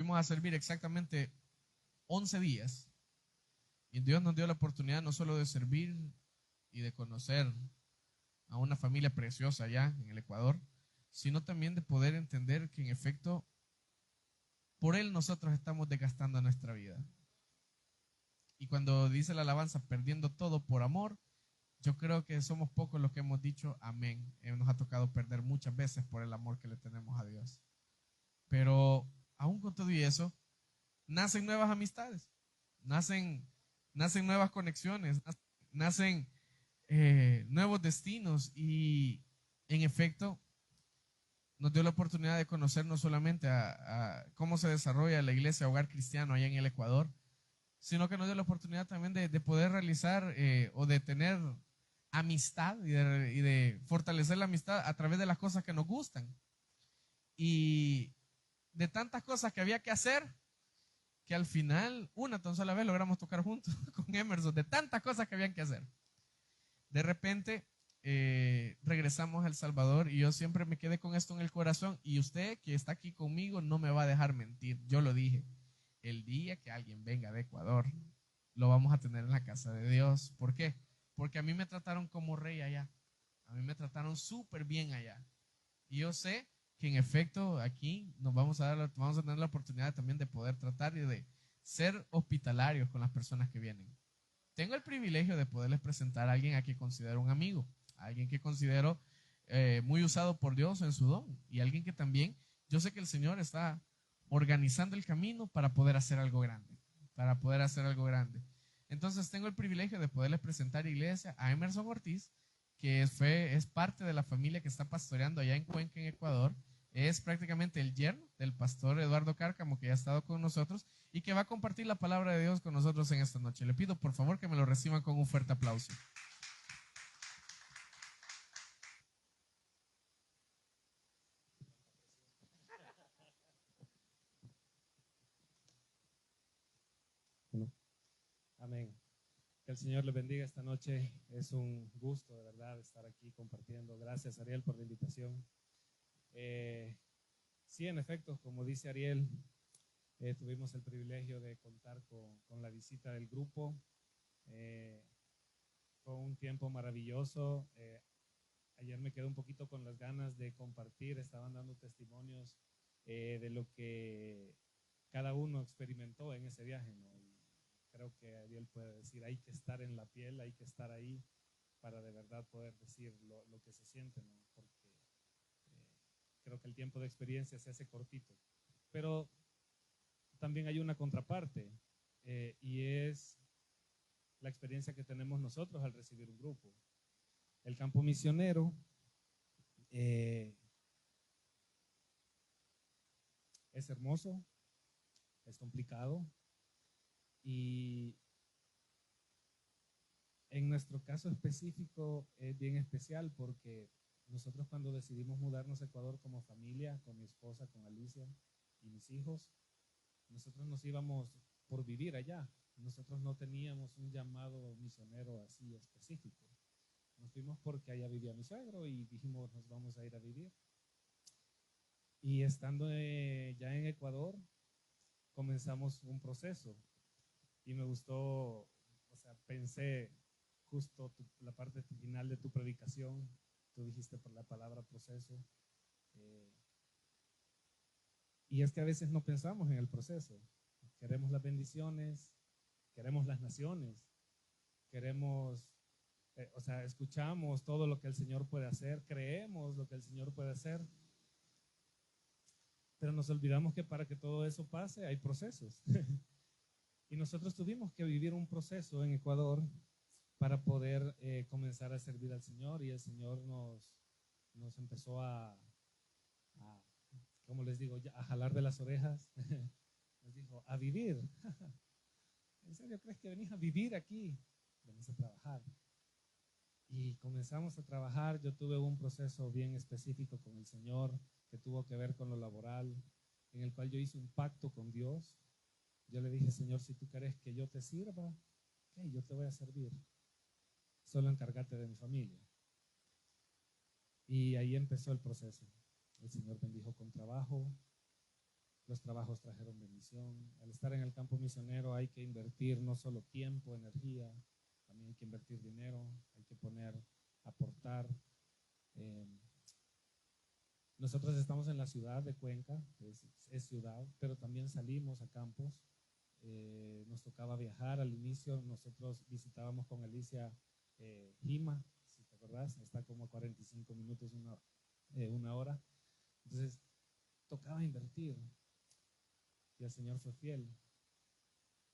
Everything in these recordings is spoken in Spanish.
fuimos a servir exactamente 11 días y Dios nos dio la oportunidad no solo de servir y de conocer a una familia preciosa allá en el Ecuador, sino también de poder entender que en efecto por Él nosotros estamos desgastando nuestra vida. Y cuando dice la alabanza, perdiendo todo por amor, yo creo que somos pocos los que hemos dicho amén. Nos ha tocado perder muchas veces por el amor que le tenemos a Dios. Pero aún con todo y eso, nacen nuevas amistades, nacen, nacen nuevas conexiones, nacen nuevos destinos y en efecto nos dio la oportunidad de conocer no solamente a cómo se desarrolla la iglesia Hogar Cristiano allá en el Ecuador, sino que nos dio la oportunidad también de poder realizar o de tener amistad y de fortalecer la amistad a través de las cosas que nos gustan. Y de tantas cosas que había que hacer, que al final, una tan sola vez logramos tocar juntos con Emerson, de tantas cosas que habían que hacer. De repente regresamos a El Salvador y yo siempre me quedé con esto en el corazón y usted que está aquí conmigo no me va a dejar mentir, yo lo dije, el día que alguien venga de Ecuador, lo vamos a tener en la casa de Dios. ¿Por qué? Porque a mí me trataron como rey allá, a mí me trataron súper bien allá y yo sé que en efecto aquí nos vamos a tener la oportunidad también de poder tratar y de ser hospitalarios con las personas que vienen. Tengo el privilegio de poderles presentar a alguien a quien considero un amigo, a alguien que considero muy usado por Dios en su don y alguien que también yo sé que el Señor está organizando el camino para poder hacer algo grande, para poder hacer algo grande. Entonces tengo el privilegio de poderles presentar, iglesia, a Emerson Ortiz, que es parte de la familia que está pastoreando allá en Cuenca, en Ecuador. Es prácticamente el yerno del pastor Eduardo Cárcamo, que ya ha estado con nosotros y que va a compartir la palabra de Dios con nosotros en esta noche. Le pido por favor que me lo reciban con un fuerte aplauso. Bueno, amén. Que el Señor les bendiga esta noche. Es un gusto, de verdad, estar aquí compartiendo. Gracias, Ariel, por la invitación. Sí, en efecto, como dice Ariel, tuvimos el privilegio de contar con la visita del grupo. Fue un tiempo maravilloso. Ayer me quedé un poquito con las ganas de compartir. Estaban dando testimonios de lo que cada uno experimentó en ese viaje, ¿no? Y creo que Ariel puede decir, hay que estar en la piel, hay que estar ahí para de verdad poder decir lo que se siente, ¿no? Porque creo que el tiempo de experiencia se hace cortito. Pero también hay una contraparte y es la experiencia que tenemos nosotros al recibir un grupo. El campo misionero es hermoso, es complicado y en nuestro caso específico es bien especial porque nosotros cuando decidimos mudarnos a Ecuador como familia, con mi esposa, con Alicia y mis hijos, nosotros nos íbamos por vivir allá. Nosotros no teníamos un llamado misionero así específico. Nos fuimos porque allá vivía mi suegro y dijimos nos vamos a ir a vivir. Y estando ya en Ecuador, comenzamos un proceso y me gustó, o sea, pensé justo la parte final de tu predicación, tú dijiste por la palabra proceso, y es que a veces no pensamos en el proceso, queremos las bendiciones, queremos las naciones, queremos, o sea, escuchamos todo lo que el Señor puede hacer, creemos lo que el Señor puede hacer, pero nos olvidamos que para que todo eso pase hay procesos. Y nosotros tuvimos que vivir un proceso en Ecuador para poder comenzar a servir al Señor y el Señor nos empezó como les digo, a jalar de las orejas. Nos dijo, a vivir. ¿En serio crees que venís a vivir aquí? Venís a trabajar. Y comenzamos a trabajar. Yo tuve un proceso bien específico con el Señor que tuvo que ver con lo laboral, en el cual yo hice un pacto con Dios. Yo le dije, Señor, si tú querés que yo te sirva, okay, yo te voy a servir. Solo encárgate de mi familia. Y ahí empezó el proceso. El Señor bendijo con trabajo, los trabajos trajeron bendición. Al estar en el campo misionero hay que invertir no solo tiempo, energía, también hay que invertir dinero, hay que poner, aportar. Eh, Nosotros estamos en la ciudad de Cuenca, es ciudad, pero también salimos a campos. Nos tocaba viajar al inicio. Nosotros visitábamos con Alicia Jima, si te acordás, está como a 45 minutos, una hora. Entonces, tocaba invertir y el Señor fue fiel.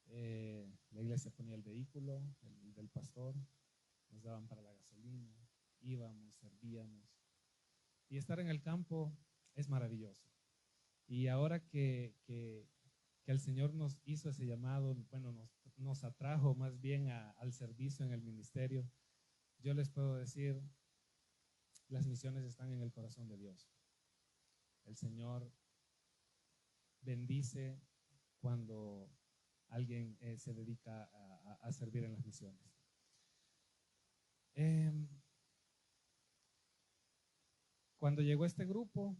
La iglesia ponía el vehículo, el del pastor, nos daban para la gasolina, íbamos, servíamos. Y estar en el campo es maravilloso. Y ahora que el Señor nos hizo ese llamado, bueno, nos atrajo más bien al servicio en el ministerio, yo les puedo decir, las misiones están en el corazón de Dios. El Señor bendice cuando alguien se dedica a servir en las misiones. Cuando llegó este grupo,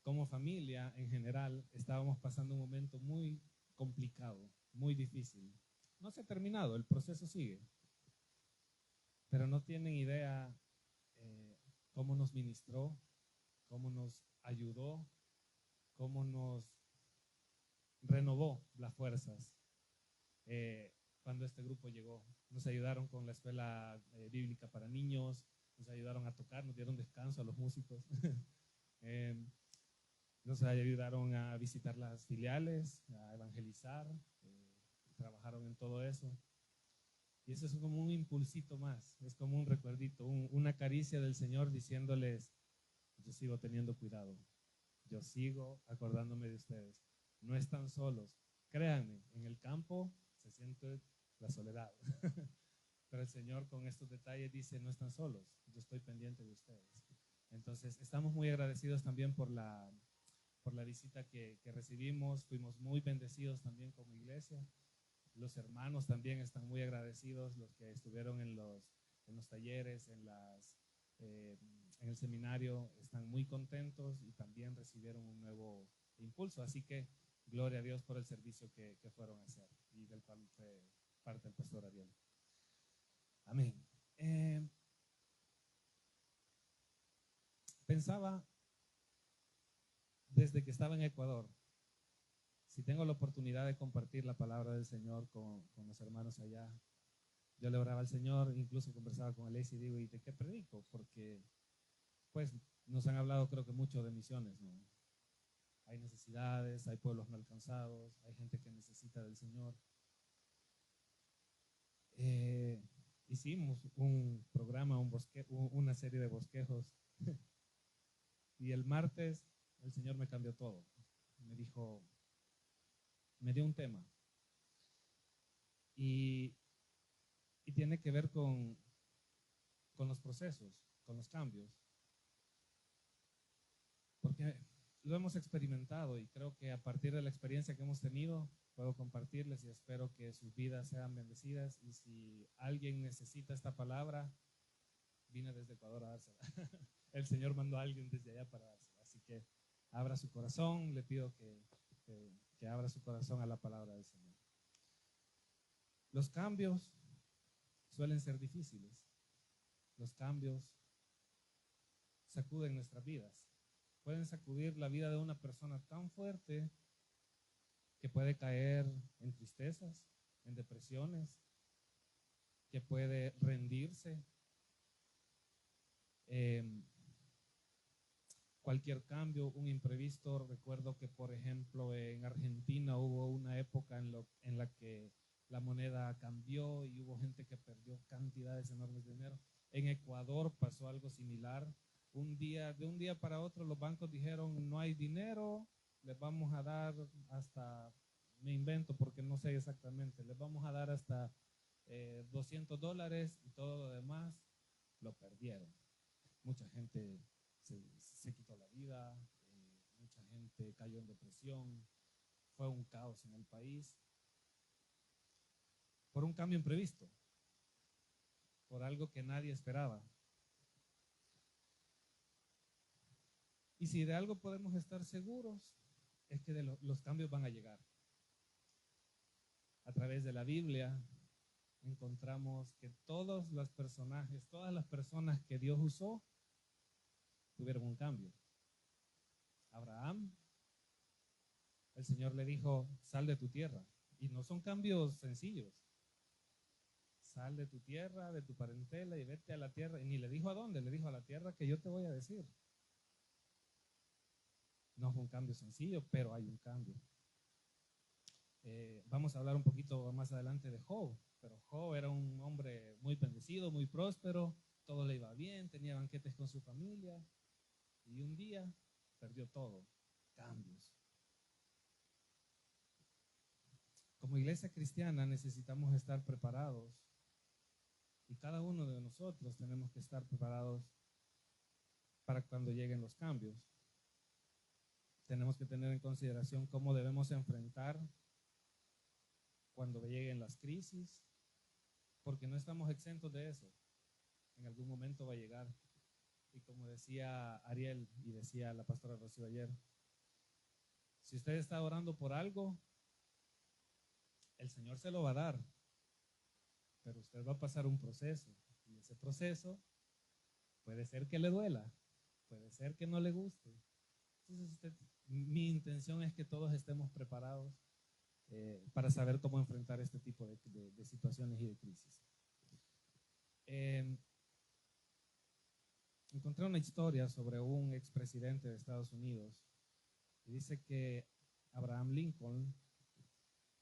como familia en general, estábamos pasando un momento muy complicado, muy difícil. No se ha terminado, el proceso sigue, pero no tienen idea cómo nos ministró, cómo nos ayudó, cómo nos renovó las fuerzas cuando este grupo llegó. Nos ayudaron con la escuela bíblica para niños, nos ayudaron a tocar, nos dieron descanso a los músicos. Nos ayudaron a visitar las filiales, a evangelizar, trabajaron en todo eso. Y eso es como un impulsito más, es como un recuerdito, una caricia del Señor diciéndoles, yo sigo teniendo cuidado, yo sigo acordándome de ustedes. No están solos. Créanme, en el campo se siente la soledad. Pero el Señor con estos detalles dice, no están solos, yo estoy pendiente de ustedes. Entonces, estamos muy agradecidos también por la visita que recibimos. Fuimos muy bendecidos también como iglesia. Los hermanos también están muy agradecidos, los que estuvieron en los talleres, en el seminario, están muy contentos y también recibieron un nuevo impulso. Así que gloria a Dios por el servicio que fueron a hacer y del cual fue parte el pastor Ariel. Amén. Pensaba desde que estaba en Ecuador, si tengo la oportunidad de compartir la palabra del Señor con los hermanos allá, yo le oraba al Señor, incluso conversaba con Alexis y digo, ¿y de qué predico? Porque pues nos han hablado creo que mucho de misiones, ¿no? Hay necesidades, hay pueblos no alcanzados, hay gente que necesita del Señor. Hicimos un programa, una serie de bosquejos y el martes el Señor me cambió todo. Me dijo, me dio un tema y tiene que ver con los procesos, con los cambios, porque lo hemos experimentado y creo que a partir de la experiencia que hemos tenido puedo compartirles y espero que sus vidas sean bendecidas. Y si alguien necesita esta palabra, vine desde Ecuador a dársela. El Señor mandó a alguien desde allá para dársela, así que abra su corazón, le pido que abra su corazón a la palabra del Señor. Los cambios suelen ser difíciles. Los cambios sacuden nuestras vidas. Pueden sacudir la vida de una persona tan fuerte que puede caer en tristezas, en depresiones, que puede rendirse. Cualquier cambio, un imprevisto. Recuerdo que, por ejemplo, en Argentina hubo una época en la que la moneda cambió y hubo gente que perdió cantidades enormes de dinero. En Ecuador pasó algo similar. De un día para otro los bancos dijeron, no hay dinero, les vamos a dar hasta, me invento porque no sé exactamente, les vamos a dar hasta $200 y todo lo demás lo perdieron. Mucha gente se quitó la vida, mucha gente cayó en depresión, fue un caos en el país por un cambio imprevisto, por algo que nadie esperaba. Y si de algo podemos estar seguros, es que los cambios van a llegar. A través de la Biblia encontramos que todos los personajes, todas las personas que Dios usó, tuvieron un cambio. Abraham, el Señor le dijo, sal de tu tierra. Y no son cambios sencillos. Sal de tu tierra, de tu parentela y vete a la tierra. Y ni le dijo a dónde, le dijo a la tierra que yo te voy a decir. No fue un cambio sencillo, pero hay un cambio. Vamos a hablar un poquito más adelante de Job, pero Job era un hombre muy bendecido, muy próspero, todo le iba bien, tenía banquetes con su familia y un día perdió todo. Cambios. Como iglesia cristiana necesitamos estar preparados y cada uno de nosotros tenemos que estar preparados para cuando lleguen los cambios. Tenemos que tener en consideración cómo debemos enfrentar cuando lleguen las crisis, porque no estamos exentos de eso. En algún momento va a llegar. Y como decía Ariel y decía la pastora Rocío ayer, si usted está orando por algo, el Señor se lo va a dar, pero usted va a pasar un proceso. Y ese proceso puede ser que le duela, puede ser que no le guste. Entonces mi intención es que todos estemos preparados para saber cómo enfrentar este tipo de situaciones y de crisis. Encontré una historia sobre un expresidente de Estados Unidos y dice que Abraham Lincoln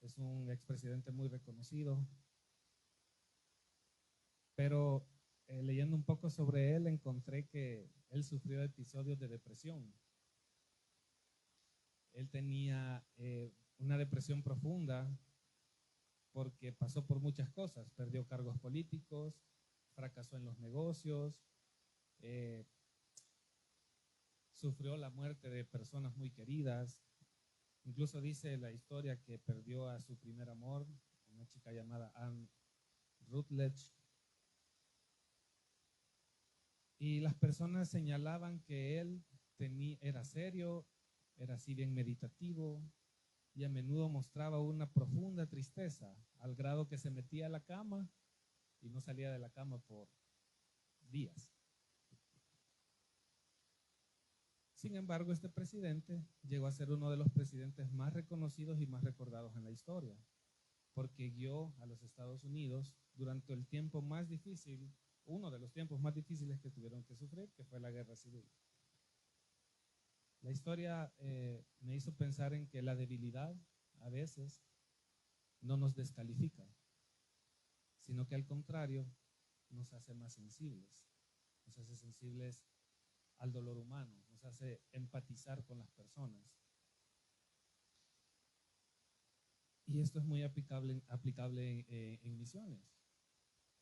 es un expresidente muy reconocido, pero leyendo un poco sobre él encontré que él sufrió episodios de depresión. Él tenía una depresión profunda porque pasó por muchas cosas, perdió cargos políticos, fracasó en los negocios, sufrió la muerte de personas muy queridas. Incluso dice la historia que perdió a su primer amor, una chica llamada Anne Rutledge. Y las personas señalaban que él era serio, era así bien meditativo y a menudo mostraba una profunda tristeza, al grado que se metía a la cama y no salía de la cama por días. Sin embargo, este presidente llegó a ser uno de los presidentes más reconocidos y más recordados en la historia, porque guió a los Estados Unidos durante el tiempo más difícil, uno de los tiempos más difíciles que tuvieron que sufrir, que fue la Guerra Civil. La historia me hizo pensar en que la debilidad a veces no nos descalifica, sino que al contrario nos hace más sensibles, al dolor humano, nos hace empatizar con las personas. Y esto es muy aplicable en misiones,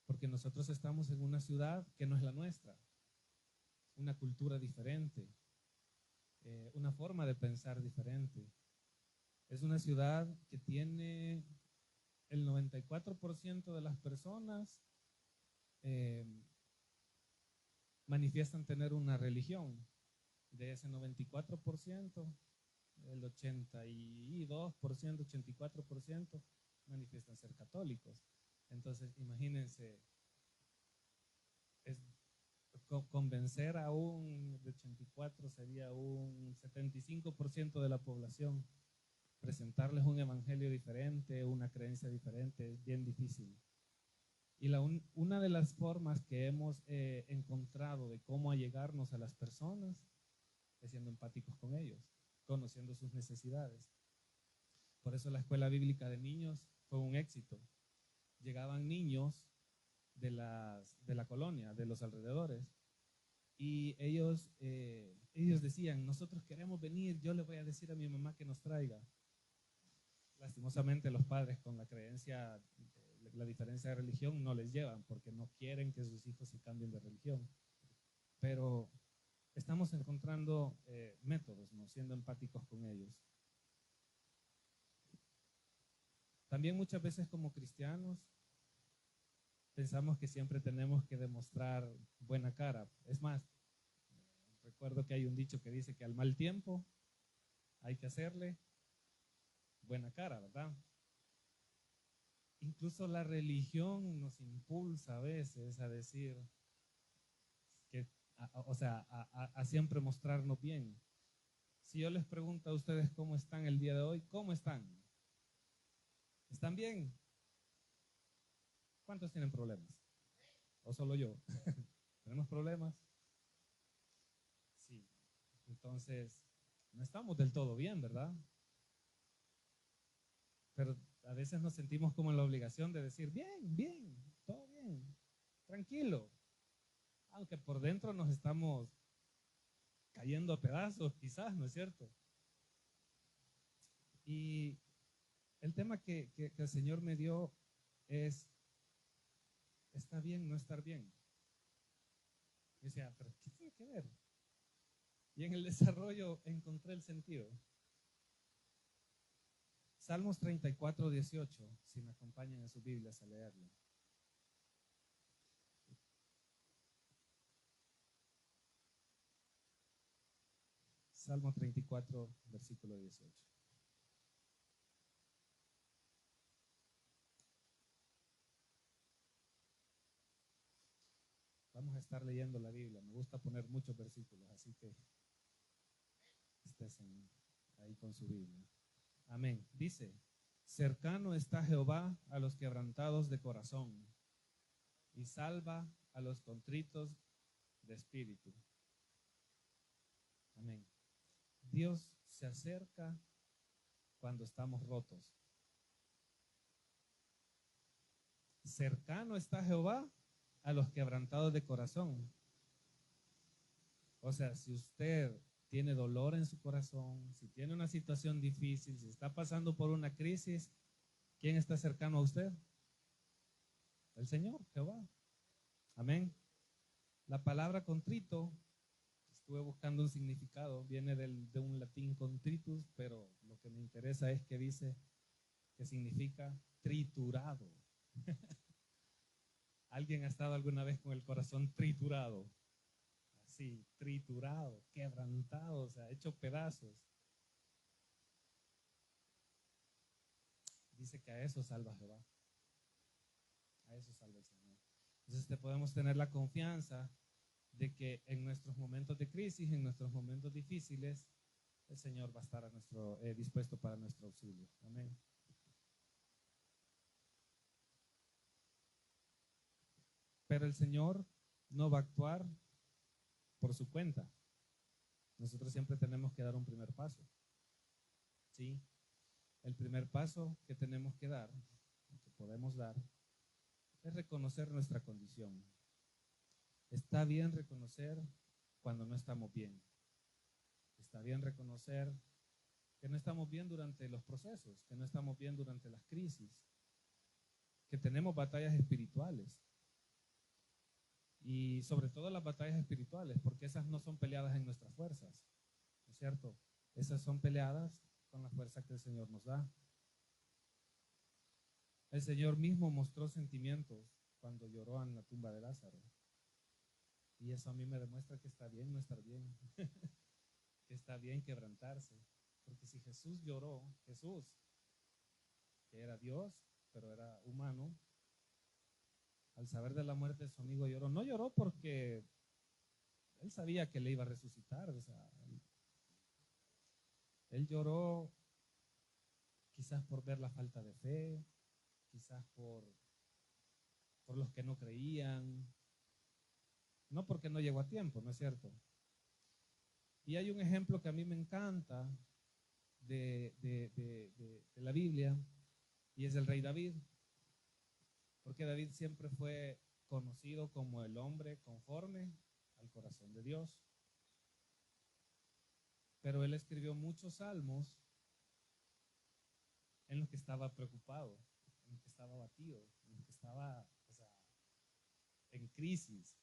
porque nosotros estamos en una ciudad que no es la nuestra, una cultura diferente, una forma de pensar diferente. Es una ciudad que tiene el 94% de las personas manifiestan tener una religión. De ese 94%, el 82%, 84% manifiestan ser católicos. Entonces, imagínense, convencer a un de 84 sería un 75% de la población. Presentarles un evangelio diferente, una creencia diferente, es bien difícil. Y una de las formas que hemos encontrado de cómo allegarnos a las personas es siendo empáticos con ellos, conociendo sus necesidades. Por eso la escuela bíblica de niños fue un éxito. Llegaban niños de la colonia, de los alrededores, y ellos decían, nosotros queremos venir, yo le voy a decir a mi mamá que nos traiga. Lastimosamente los padres con la creencia, la diferencia de religión no les llevan porque no quieren que sus hijos se cambien de religión. Pero estamos encontrando métodos, ¿no? Siendo empáticos con ellos. También muchas veces como cristianos pensamos que siempre tenemos que demostrar buena cara. Es más, recuerdo que hay un dicho que dice que al mal tiempo, hay que hacerle buena cara, ¿verdad? Incluso la religión nos impulsa a veces a decir que, a siempre mostrarnos bien. Si yo les pregunto a ustedes cómo están el día de hoy, ¿cómo están? ¿Están bien? ¿Cuántos tienen problemas? ¿O solo yo? ¿Tenemos problemas? Sí. Entonces, no estamos del todo bien, ¿verdad? Pero a veces nos sentimos como en la obligación de decir, bien, bien, todo bien, tranquilo. Aunque por dentro nos estamos cayendo a pedazos, quizás, ¿no es cierto? Y el tema que el Señor me dio es, ¿está bien no estar bien? Yo decía, ¿pero qué tiene que ver? Y en el desarrollo encontré el sentido. Salmos 34, 18, si me acompañan en sus Biblias a leerlo. Salmo 34, versículo 18. Vamos a estar leyendo la Biblia. Me gusta poner muchos versículos, así que estés ahí con su Biblia. Amén. Dice, cercano está Jehová a los quebrantados de corazón y salva a los contritos de espíritu. Amén. Dios se acerca cuando estamos rotos. Cercano está Jehová a los quebrantados de corazón. O sea, si usted tiene dolor en su corazón, si tiene una situación difícil, si está pasando por una crisis, ¿quién está cercano a usted? El Señor, Jehová. Amén. La palabra contrito, estuve buscando un significado, viene de un latín contritus, pero lo que me interesa es que dice que significa triturado. ¿Alguien ha estado alguna vez con el corazón triturado? Así, triturado, quebrantado, o sea, hecho pedazos. Dice que a eso salva Jehová. A eso salva el Señor. Entonces podemos tener la confianza de que en nuestros momentos de crisis, en nuestros momentos difíciles, el Señor va a estar dispuesto para nuestro auxilio. Amén. Pero el Señor no va a actuar por su cuenta. Nosotros siempre tenemos que dar un primer paso. ¿Sí? El primer paso que tenemos que dar, que podemos dar, es reconocer nuestra condición. Está bien reconocer cuando no estamos bien. Está bien reconocer que no estamos bien durante los procesos, que no estamos bien durante las crisis, que tenemos batallas espirituales. Y sobre todo las batallas espirituales, porque esas no son peleadas en nuestras fuerzas, ¿no es cierto? Esas son peleadas con la fuerza que el Señor nos da. El Señor mismo mostró sentimientos cuando lloró en la tumba de Lázaro. Y eso a mí me demuestra que está bien no estar bien, que está bien quebrantarse. Porque si Jesús lloró, Jesús, que era Dios, pero era humano, al saber de la muerte de su amigo lloró. No lloró porque él sabía que le iba a resucitar. O sea, él lloró quizás por ver la falta de fe, quizás por los que no creían, no porque no llegó a tiempo, ¿no es cierto? Y hay un ejemplo que a mí me encanta de la Biblia, y es el rey David, porque David siempre fue conocido como el hombre conforme al corazón de Dios. Pero él escribió muchos salmos en los que estaba preocupado, en los que estaba abatido, en los que estaba, en crisis.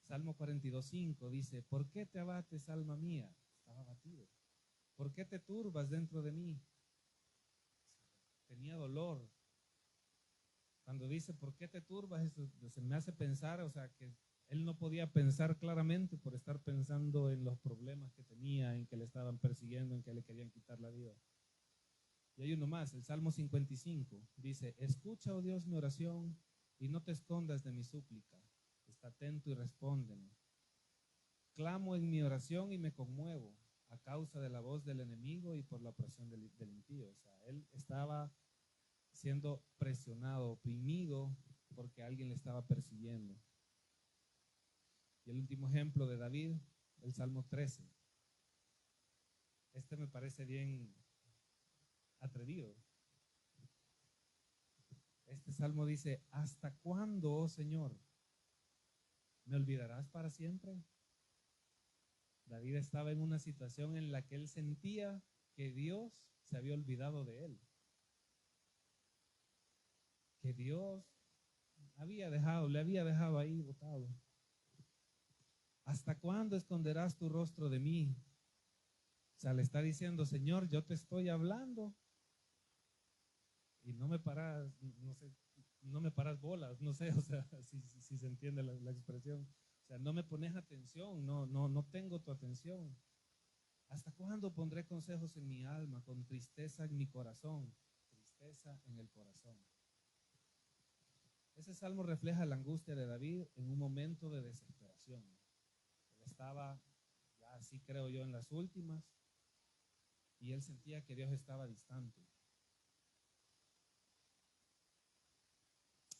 Salmo 42:5 dice, ¿por qué te abates, alma mía? Estaba abatido. ¿Por qué te turbas dentro de mí? Tenía dolor. Cuando dice, ¿por qué te turbas? Eso se me hace pensar, que Él no podía pensar claramente por estar pensando en los problemas que tenía, en que le estaban persiguiendo, en que le querían quitar la vida. Y hay uno más, el Salmo 55, dice, escucha, oh Dios, mi oración y no te escondas de mi súplica. Está atento y respóndeme. Clamo en mi oración y me conmuevo a causa de la voz del enemigo y por la opresión del impío. O sea, él estaba siendo presionado, oprimido, porque alguien le estaba persiguiendo. Y el último ejemplo de David, el Salmo 13. Este me parece bien atrevido. Este salmo dice, ¿hasta cuándo, oh Señor, me olvidarás para siempre? David estaba en una situación en la que él sentía que Dios se había olvidado de él, que Dios le había dejado ahí botado. ¿Hasta cuándo esconderás tu rostro de mí? O sea, le está diciendo, Señor, yo te estoy hablando y no me paras, no sé, no me paras bolas, no sé, o sea, si se entiende la expresión. O sea, no me pones atención, no tengo tu atención. ¿Hasta cuándo pondré consejos en mi alma, con tristeza en mi corazón? Tristeza en el corazón. Ese salmo refleja la angustia de David en un momento de desesperación. Él estaba, ya así creo yo, en las últimas, y él sentía que Dios estaba distante.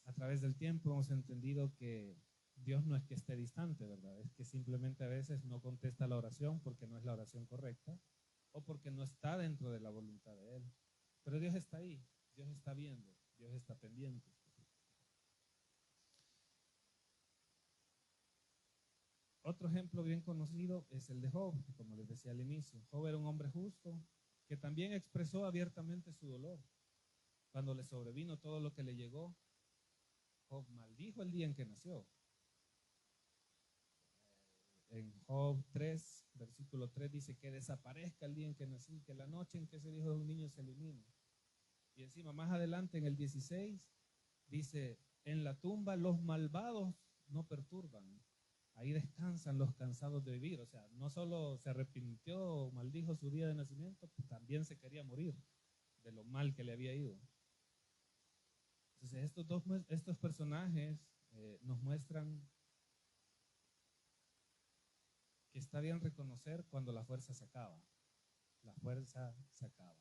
A través del tiempo hemos entendido que Dios no es que esté distante, ¿verdad? Es que simplemente a veces no contesta la oración porque no es la oración correcta o porque no está dentro de la voluntad de Él. Pero Dios está ahí, Dios está viendo, Dios está pendiente. Otro ejemplo bien conocido es el de Job, como les decía al inicio. Job era un hombre justo que también expresó abiertamente su dolor. Cuando le sobrevino todo lo que le llegó, Job maldijo el día en que nació. En Job 3, versículo 3 dice que desaparezca el día en que nací, que la noche en que se dijo de un niño se elimine. Y encima más adelante en el 16 dice, en la tumba los malvados no perturban, ahí descansan los cansados de vivir. O sea, no solo se arrepintió o maldijo su día de nacimiento, pues también se quería morir de lo mal que le había ido. Entonces estos personajes nos muestran que está bien reconocer cuando la fuerza se acaba. La fuerza se acaba.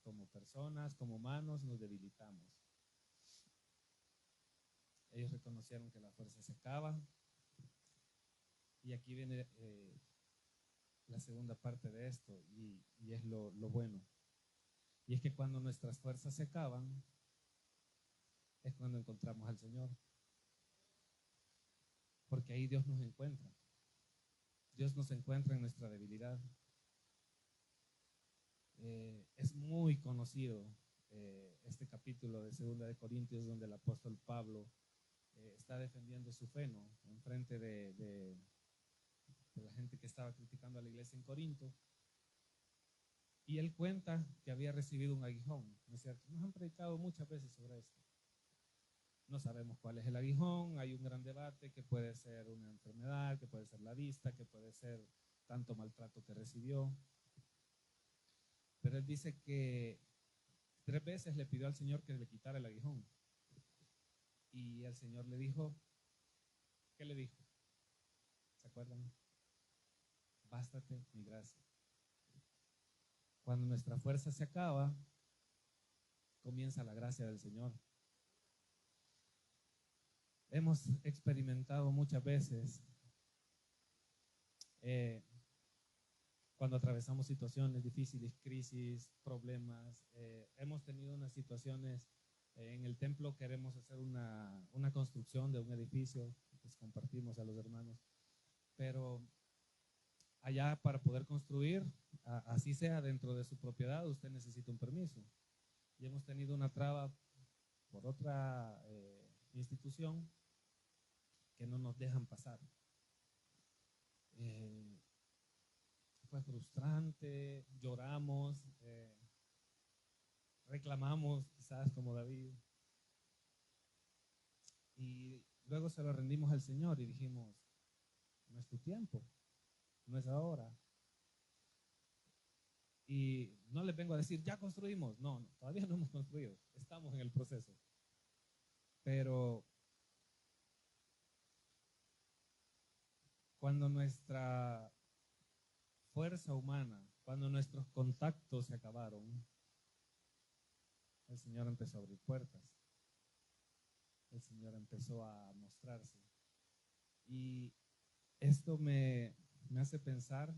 Como personas, como humanos, nos debilitamos. Ellos reconocieron que la fuerza se acaba. Y aquí viene la segunda parte de esto, y es lo bueno. Y es que cuando nuestras fuerzas se acaban, es cuando encontramos al Señor. Porque ahí Dios nos encuentra. Dios nos encuentra en nuestra debilidad. Es muy conocido este capítulo de 2 de Corintios, donde el apóstol Pablo está defendiendo su fe, ¿no? En frente de la gente que estaba criticando a la iglesia en Corinto. Y él cuenta que había recibido un aguijón, ¿no es cierto? Nos han predicado muchas veces sobre esto. No sabemos cuál es el aguijón, hay un gran debate, que puede ser una enfermedad, que puede ser la vista, que puede ser tanto maltrato que recibió. Pero él dice que 3 veces le pidió al Señor que le quitara el aguijón. Y el Señor le dijo, ¿qué le dijo? ¿Se acuerdan? Bástate mi gracia. Cuando nuestra fuerza se acaba, comienza la gracia del Señor. Hemos experimentado muchas veces cuando atravesamos situaciones difíciles, crisis, problemas. Hemos tenido unas situaciones en el templo, queremos hacer una construcción de un edificio, pues compartimos a los hermanos, pero allá para poder construir, así sea dentro de su propiedad, usted necesita un permiso. Y hemos tenido una traba por otra institución que no nos dejan pasar. Fue frustrante, lloramos, reclamamos, quizás como David. Y luego se lo rendimos al Señor y dijimos, no es tu tiempo, no es ahora. Y no les vengo a decir, ya construimos. No, no, todavía no hemos construido, estamos en el proceso. Pero cuando nuestra fuerza humana, cuando nuestros contactos se acabaron, el Señor empezó a abrir puertas. El Señor empezó a mostrarse. Y esto me hace pensar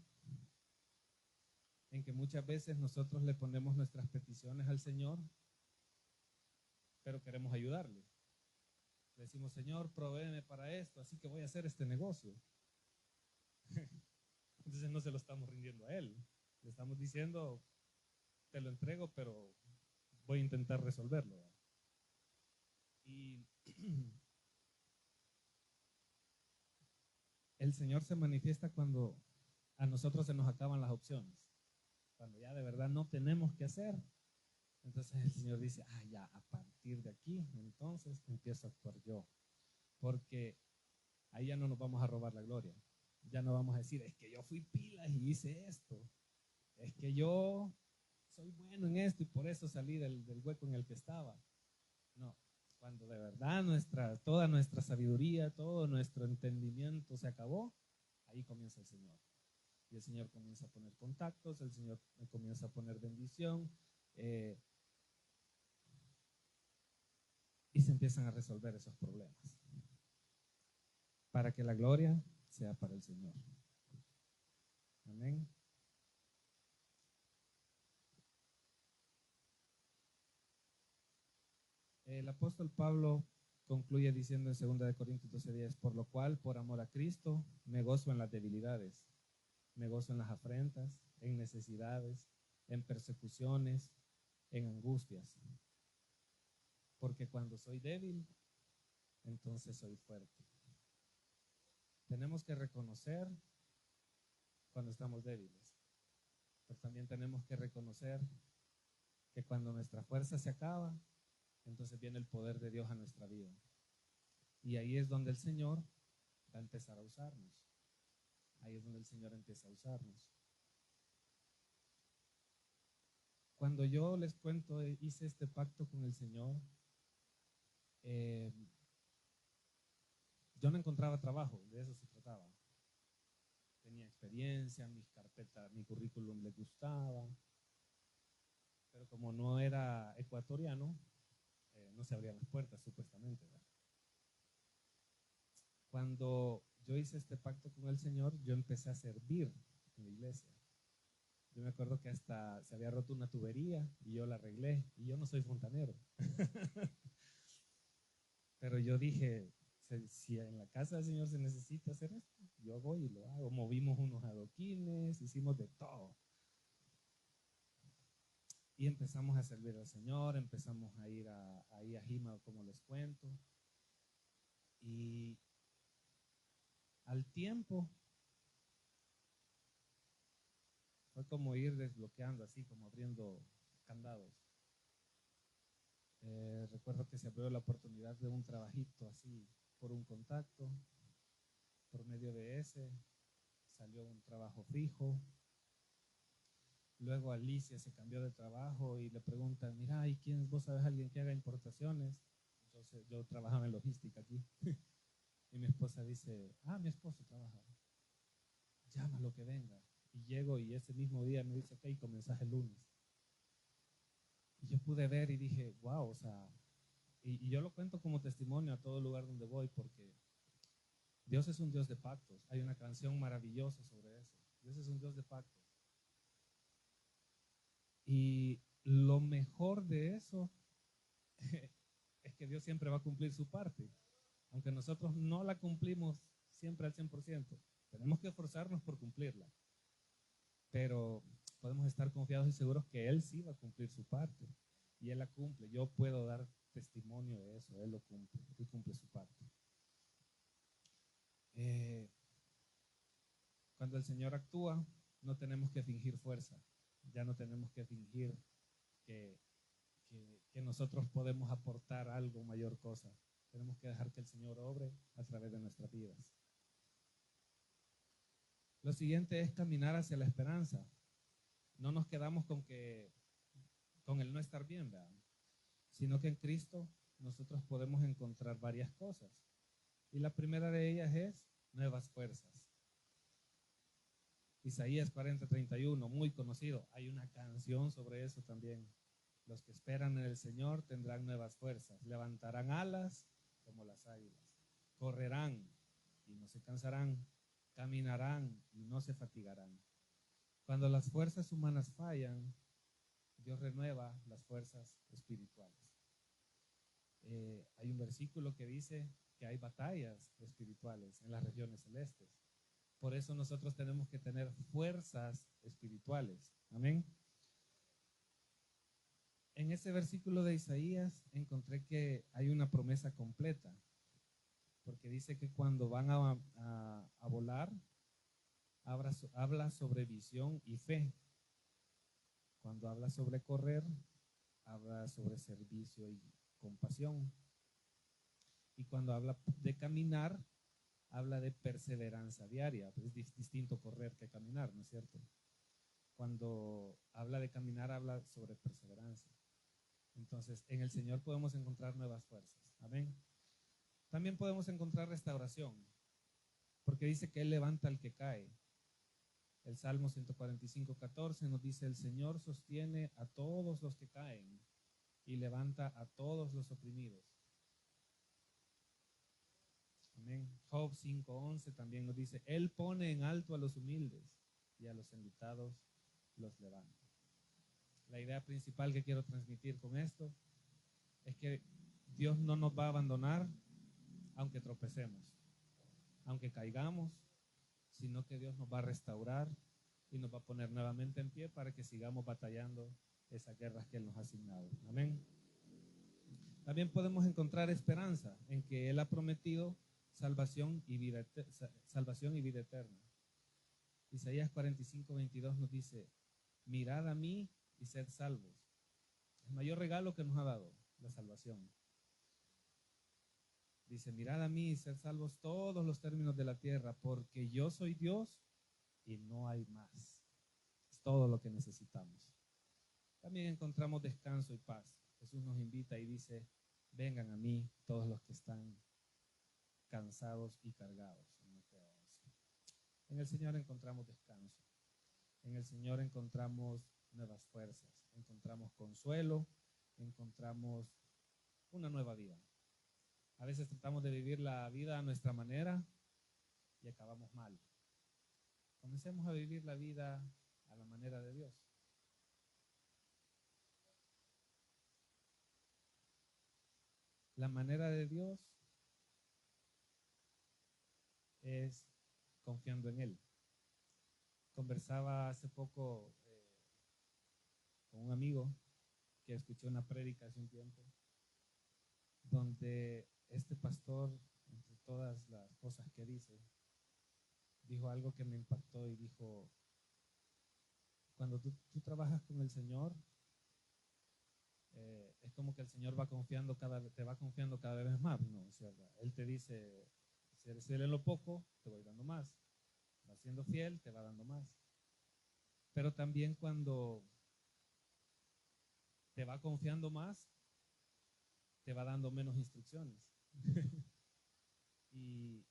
en que muchas veces nosotros le ponemos nuestras peticiones al Señor, pero queremos ayudarle. Le decimos, Señor, provéeme para esto, así que voy a hacer este negocio. Entonces no se lo estamos rindiendo a Él. Le estamos diciendo, te lo entrego, pero voy a intentar resolverlo. Y el Señor se manifiesta cuando a nosotros se nos acaban las opciones. Cuando ya de verdad no tenemos que hacer. Entonces el Señor dice, ya, a partir de aquí, entonces empiezo a actuar yo. Porque ahí ya no nos vamos a robar la gloria. Ya no vamos a decir, es que yo fui pilas y hice esto. Es que yo soy bueno en esto y por eso salí del hueco en el que estaba. No, cuando de verdad toda nuestra sabiduría, todo nuestro entendimiento se acabó, ahí comienza el Señor. Y el Señor comienza a poner contactos, el Señor comienza a poner bendición, y se empiezan a resolver esos problemas. Para que la gloria sea para el Señor. Amén. El apóstol Pablo concluye diciendo en 2 Corintios 12:10, por lo cual, por amor a Cristo, me gozo en las debilidades, me gozo en las afrentas, en necesidades, en persecuciones, en angustias. Porque cuando soy débil, entonces soy fuerte. Tenemos que reconocer cuando estamos débiles, pero también tenemos que reconocer que cuando nuestra fuerza se acaba, entonces viene el poder de Dios a nuestra vida. Y ahí es donde el Señor va a empezar a usarnos. Ahí es donde el Señor empieza a usarnos. Cuando yo les cuento, hice este pacto con el Señor, yo no encontraba trabajo, de eso se trataba. Tenía experiencia, mis carpetas, mi currículum le gustaba, pero como no era ecuatoriano, no se abrían las puertas, supuestamente, ¿verdad? Cuando yo hice este pacto con el Señor, yo empecé a servir en la iglesia. Yo me acuerdo que hasta se había roto una tubería y yo la arreglé, y yo no soy fontanero. Pero yo dije, si en la casa del Señor se necesita hacer esto, yo voy y lo hago. Movimos unos adoquines, hicimos de todo. Y empezamos a servir al Señor, empezamos a ir ahí a Jima, como les cuento. Y al tiempo fue como ir desbloqueando, así como abriendo candados. Recuerdo que se abrió la oportunidad de un trabajito así por un contacto. Por medio de ese salió un trabajo fijo. Luego Alicia se cambió de trabajo y le preguntan, mira, ¿y quién? ¿Vos sabes alguien que haga importaciones? Yo trabajaba en logística aquí. Y mi esposa dice, mi esposo trabaja. Llámalo que venga. Y llego y ese mismo día me dice, ok, comenzás el lunes. Y yo pude ver y dije, wow, o sea, y yo lo cuento como testimonio a todo lugar donde voy, porque Dios es un Dios de pactos. Hay una canción maravillosa sobre eso. Dios es un Dios de pactos. Y lo mejor de eso es que Dios siempre va a cumplir su parte. Aunque nosotros no la cumplimos siempre al 100%, tenemos que esforzarnos por cumplirla. Pero podemos estar confiados y seguros que Él sí va a cumplir su parte. Y Él la cumple. Yo puedo dar testimonio de eso. Él lo cumple. Él cumple su parte. Cuando el Señor actúa, no tenemos que fingir fuerza. Ya no tenemos que fingir que nosotros podemos aportar algo, mayor cosa. Tenemos que dejar que el Señor obre a través de nuestras vidas. Lo siguiente es caminar hacia la esperanza. No nos quedamos con el no estar bien, ¿verdad? Sino que en Cristo nosotros podemos encontrar varias cosas. Y la primera de ellas es nuevas fuerzas. Isaías 40:31, muy conocido. Hay una canción sobre eso también. Los que esperan en el Señor tendrán nuevas fuerzas. Levantarán alas como las águilas. Correrán y no se cansarán. Caminarán y no se fatigarán. Cuando las fuerzas humanas fallan, Dios renueva las fuerzas espirituales. Hay un versículo que dice que hay batallas espirituales en las regiones celestes. Por eso nosotros tenemos que tener fuerzas espirituales. Amén. En ese versículo de Isaías encontré que hay una promesa completa, porque dice que cuando van a volar, habla sobre visión y fe. Cuando habla sobre correr, habla sobre servicio y compasión. Y cuando habla de caminar, habla de perseverancia diaria. Es distinto correr que caminar, ¿no es cierto? Cuando habla de caminar, habla sobre perseverancia. Entonces, en el Señor podemos encontrar nuevas fuerzas. Amén. También podemos encontrar restauración, porque dice que Él levanta al que cae. El Salmo 145:14 nos dice: el Señor sostiene a todos los que caen y levanta a todos los oprimidos. Amén. Job 5:11 también nos dice: Él pone en alto a los humildes y a los enlutados los levanta. La idea principal que quiero transmitir con esto es que Dios no nos va a abandonar aunque tropecemos, aunque caigamos, sino que Dios nos va a restaurar y nos va a poner nuevamente en pie para que sigamos batallando esas guerras que Él nos ha asignado. Amén. También podemos encontrar esperanza en que Él ha prometido salvación y vida eterna. Isaías 45:22 nos dice: mirad a mí y sed salvos. El mayor regalo que nos ha dado, la salvación. Dice: mirad a mí y sed salvos todos los términos de la tierra, porque yo soy Dios y no hay más. Es todo lo que necesitamos. También encontramos descanso y paz. Jesús nos invita y dice: vengan a mí todos los que están cansados y cargados. En el Señor encontramos descanso. En el Señor encontramos nuevas fuerzas. Encontramos consuelo. Encontramos una nueva vida. A veces tratamos de vivir la vida a nuestra manera y acabamos mal. Comencemos a vivir la vida a la manera de Dios. La manera de Dios es confiando en Él. Conversaba hace poco con un amigo que escuché una prédica hace un tiempo, donde este pastor, entre todas las cosas que dijo algo que me impactó y dijo: cuando tú trabajas con el Señor, es como que el Señor te va confiando cada vez más, ¿no? O sea, Él te dice: si eres fiel en lo poco, te voy dando más. Vas siendo fiel, te va dando más. Pero también cuando te va confiando más, te va dando menos instrucciones. Y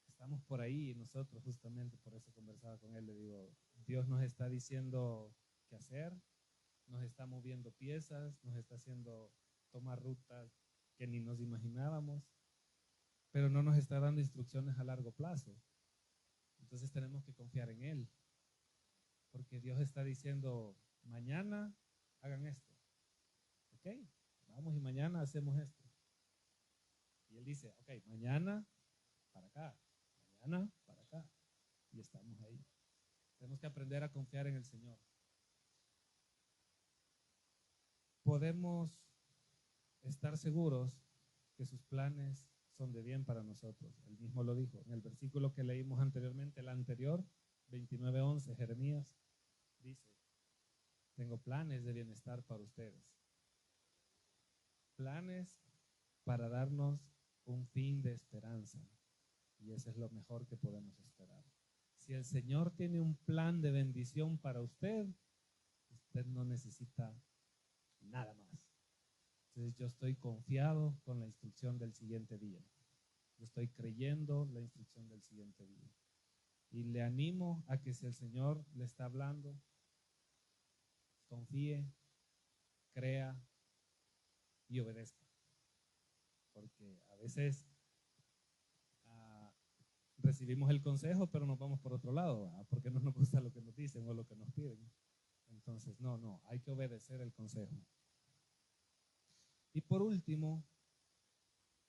estamos por ahí nosotros, justamente por eso conversaba con él. Le digo: Dios nos está diciendo qué hacer, nos está moviendo piezas, nos está haciendo tomar rutas que ni nos imaginábamos, pero no nos está dando instrucciones a largo plazo. Entonces tenemos que confiar en Él, porque Dios está diciendo: mañana hagan esto. Ok, vamos y mañana hacemos esto. Y Él dice: ok, mañana para acá, mañana para acá. Y estamos ahí. Tenemos que aprender a confiar en el Señor. Podemos estar seguros que sus planes son de bien para nosotros. Él mismo lo dijo en el versículo que leímos anteriormente, el anterior, 29:11, Jeremías, dice: tengo planes de bienestar para ustedes. Planes para darnos un fin de esperanza. Y eso es lo mejor que podemos esperar. Si el Señor tiene un plan de bendición para usted, usted no necesita nada más. Entonces yo estoy confiado con la instrucción del siguiente día. Yo estoy creyendo la instrucción del siguiente día. Y le animo a que si el Señor le está hablando, confíe, crea y obedezca. Porque a veces recibimos el consejo, pero nos vamos por otro lado, porque no nos gusta lo que nos dicen o lo que nos piden. Entonces, no, hay que obedecer el consejo. Y por último,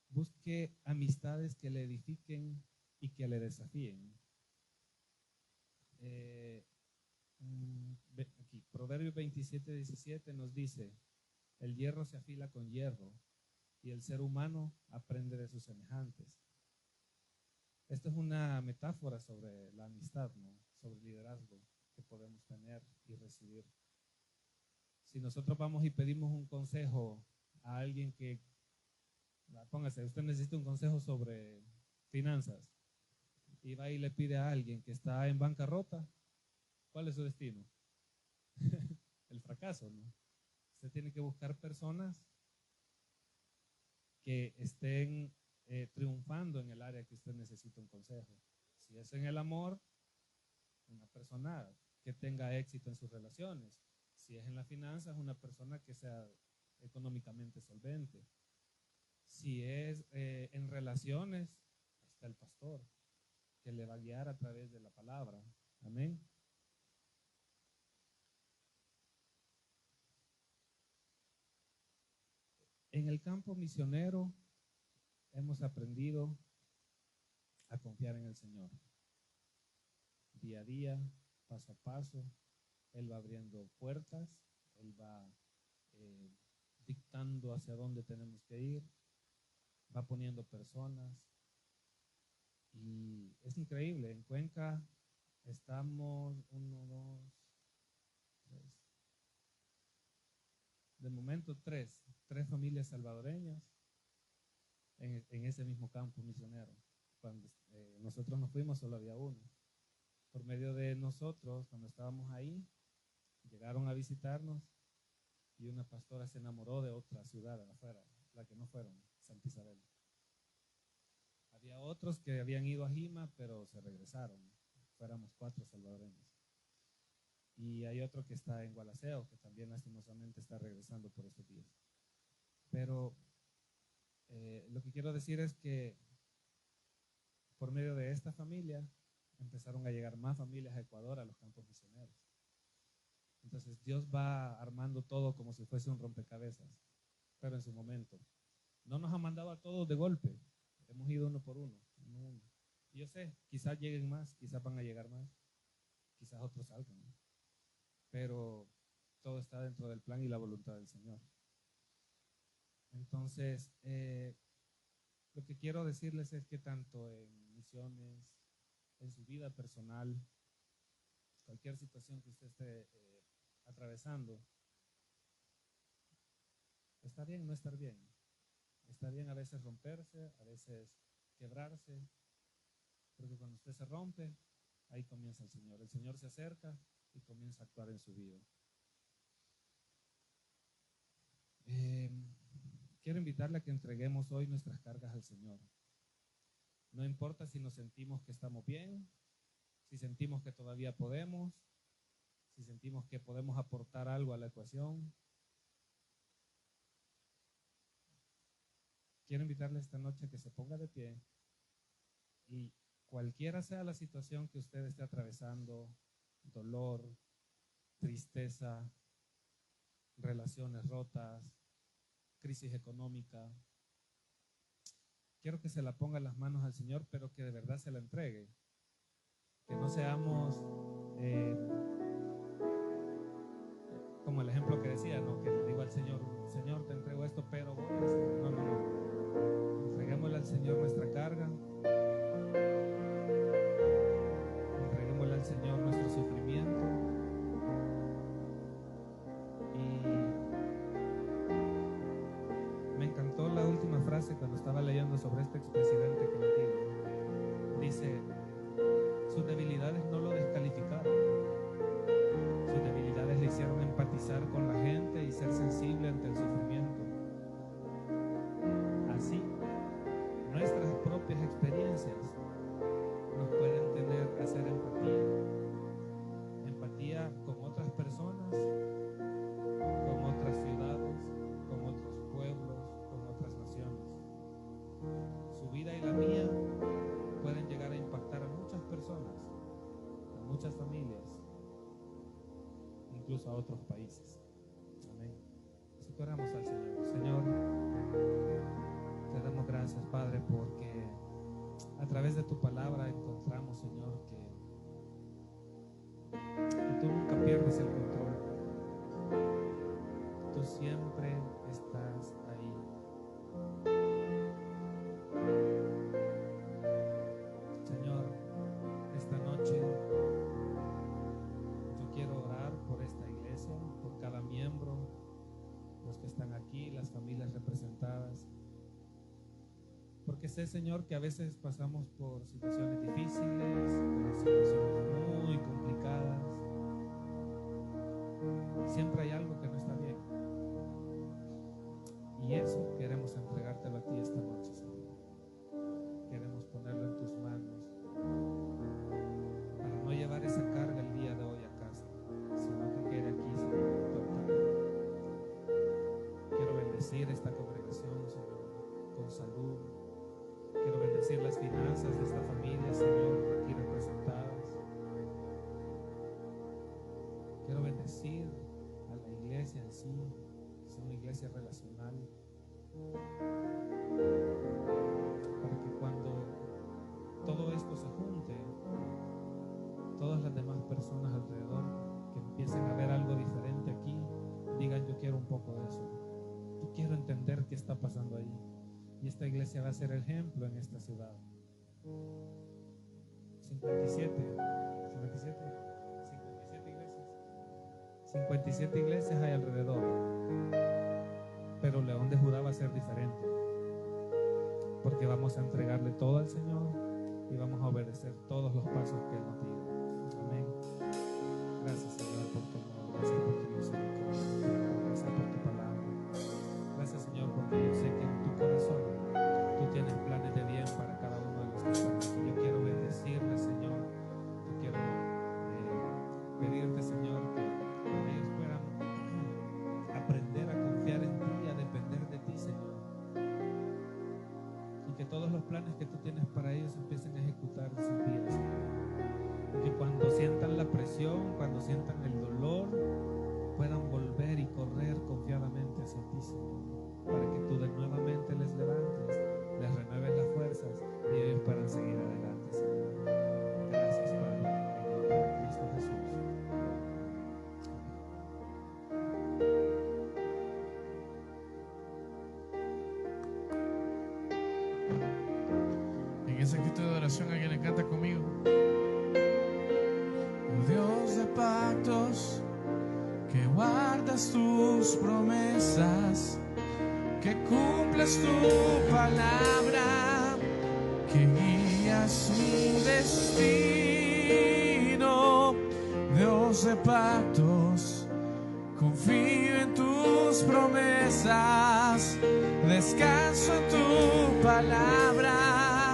busque amistades que le edifiquen y que le desafíen. Aquí, Proverbios 27:17 nos dice: el hierro se afila con hierro y el ser humano aprende de sus semejantes. Esto es una metáfora sobre la amistad, ¿no? Sobre el liderazgo que podemos tener y recibir. Si nosotros vamos y pedimos un consejo a alguien que, póngase, usted necesita un consejo sobre finanzas, y va y le pide a alguien que está en bancarrota, ¿cuál es su destino? El fracaso, ¿no? Usted tiene que buscar personas que estén triunfando en el área que usted necesita un consejo. Si es en el amor, una persona que tenga éxito en sus relaciones. Si es en las finanzas, una persona que sea económicamente solvente. Si es en relaciones, está el pastor, que le va a guiar a través de la palabra. Amén. En el campo misionero hemos aprendido a confiar en el Señor. Día a día, paso a paso, Él va abriendo puertas, Él va dictando hacia dónde tenemos que ir, va poniendo personas. Y es increíble, en Cuenca estamos de momento tres familias salvadoreñas en ese mismo campo misionero. Cuando nosotros nos fuimos solo había uno. Por medio de nosotros, cuando estábamos ahí, llegaron a visitarnos y una pastora se enamoró de otra ciudad afuera, la que no fueron, Santa Isabel. Había otros que habían ido a Jima, pero se regresaron. Fuéramos 4 salvadoreños. Y hay otro que está en Gualaceo, que también lastimosamente está regresando por estos días. Pero lo que quiero decir es que por medio de esta familia empezaron a llegar más familias a Ecuador, a los campos misioneros. Entonces Dios va armando todo como si fuese un rompecabezas, pero en su momento. No nos ha mandado a todos de golpe, hemos ido uno por uno. Y yo sé, quizás lleguen más, quizás van a llegar más, quizás otros salgan, ¿no? Pero todo está dentro del plan y la voluntad del Señor. Entonces, lo que quiero decirles es que tanto en misiones, en su vida personal, cualquier situación que usted esté atravesando, está bien no estar bien. Está bien a veces romperse, a veces quebrarse, porque cuando usted se rompe, ahí comienza el Señor. El Señor se acerca y comienza a actuar en su vida. Quiero invitarle a que entreguemos hoy nuestras cargas al Señor. No importa si nos sentimos que estamos bien, si sentimos que todavía podemos, si sentimos que podemos aportar algo a la ecuación. Quiero invitarle esta noche a que se ponga de pie y cualquiera sea la situación que usted esté atravesando, dolor, tristeza, relaciones rotas, crisis económica, quiero que se la ponga en las manos al Señor, pero que de verdad se la entregue. Que no seamos como el ejemplo que decía, ¿no? Que le digo al Señor, Señor, te entrego esto, pero voy a hacer. No. Entreguémosle al Señor nuestra carga. Entreguémosle al Señor nuestro sufrimiento. Y me encantó la última frase 13, cuando estaba leyendo sobre este expresidente que le digo, dice, sus debilidades no lo descalificaron. Sus debilidades le hicieron empatizar con la gente y ser sensible ante el sufrimiento. Así, nuestras propias experiencias nos pueden tener a hacer empatía con otras personas, con otras ciudades, con otros pueblos, con otras naciones. Su vida y la mía pueden llegar a impactar a muchas personas, a muchas familias, incluso a otros países. Amén. Así que oramos al Señor. Señor, te damos gracias, Padre, porque a través de tu palabra encontramos, Señor, que tú nunca pierdes el control. Tú siempre estás ahí. Señor, esta noche yo quiero orar por esta iglesia, por cada miembro, los que están aquí, las familias representadas. Porque sé, Señor, que a veces pasamos por situaciones difíciles, por situaciones muy complicadas. Siempre hay algo que no está bien. Y eso queremos entregártelo a ti esta noche, Señor. Queremos ponerlo en tus manos para no llevar esa carga el día de hoy a casa, sino que quede aquí, Señor, en tu altar. Quiero bendecir esta congregación, Señor, con salud. Quiero bendecir las finanzas de esta familia, Señor, aquí representadas. Quiero bendecir a la iglesia en sí, que sea una iglesia relacional, para que cuando todo esto se junte, todas las demás personas alrededor que empiecen a ver algo diferente aquí, digan: yo quiero un poco de eso, yo quiero entender qué está pasando ahí. Y esta iglesia va a ser el ejemplo en esta ciudad. 57 iglesias. 57 iglesias hay alrededor. Pero León de Judá va a ser diferente. Porque vamos a entregarle todo al Señor y vamos a obedecer todos los pasos que Él nos diga. Amén. Gracias, Señor, por tu amor. Gracias por tu misericordia. Gracias por tu palabra. Gracias, Señor, porque yo sé que en tu corazón tú tienes planes de bien para cada uno de los que están aquí. Yo quiero bendecirles, Señor. Yo quiero pedirte, Señor, que ellos puedan aprender a confiar en ti y a depender de ti, Señor. Y que todos los planes que tú tienes para ellos empiecen a ejecutar en sus vidas, Señor. Y que cuando sientan la presión, cuando sientan el dolor, puedan volver y correr confiadamente hacia ti, Señor, para que tú de nuevamente les levantes, les renueves las fuerzas y ellos puedan seguir adelante, Señor. Gracias, Padre, en el nombre de Cristo Jesús. En esa actitud de oración, alguien le canta conmigo. Dios de pactos, que guardas tus promesas, que cumples tu palabra, que guías mi destino. Dios de pactos, confío en tus promesas, descanso en tu palabra,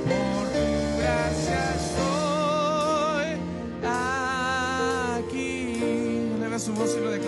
por tu gracia estoy aquí. Eleva su voz y lo declara.